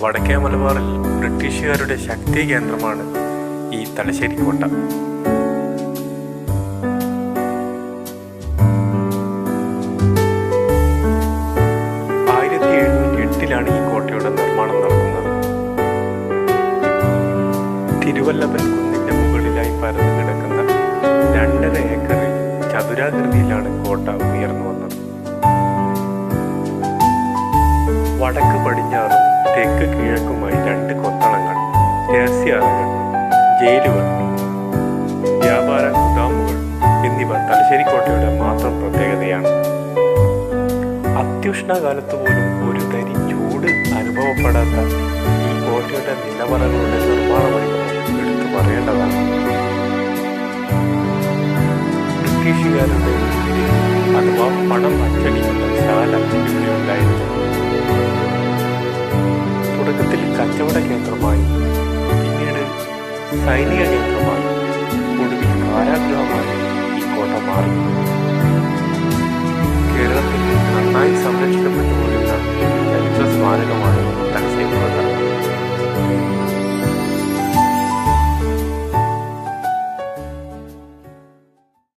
വടക്കേ മലബാറിൽ ബ്രിട്ടീഷുകാരുടെ ശക്തി കേന്ദ്രമാണ് ഈ തലശ്ശേരി കോട്ട. 1708 ഈ കോട്ടയുടെ നിർമ്മാണം നടക്കുന്നത്. തിരുവല്ലഭൻ കുന്നിന്റെ മുകളിലായി പരന്നു കിടക്കുന്ന 2.5 ഏക്കറിൽ ചതുരാകൃതിയിലാണ് കോട്ട ഉയർന്നു വന്നത്. വടക്ക് പടിഞ്ഞാറും തെക്ക് കിഴക്കുമായി 2 കൊത്തളങ്ങൾ, രഹസ്യാറകൾ, ജയിലുകൾ, വ്യാപാര ഗുദാമുകൾ എന്നിവ തലശ്ശേരി കോട്ടയുടെ മാത്രം പ്രത്യേകതയാണ്. അത്യുഷ്ണകാലത്ത് പോലും ഒരു തരി ചൂട് അനുഭവപ്പെടാത്ത ഈ കോട്ടയുടെ നിലവറകളുടെ നിർമ്മാണ വൈഭവം എടുത്തു പറയേണ്ടതാണ്. ബ്രിട്ടീഷുകാരുടെ അഥവാ പണം അച്ചടിക്കുന്ന ശാല ഇവിടെ ഉണ്ടായിരുന്നു. തുടക്കത്തിൽ കച്ചവട കേന്ദ്രമായി, പിന്നീട് സൈനിക കേന്ദ്രമായി, ഒടുവിൽ കാരാഗൃഹമായി ഈ കോട്ട മാറി.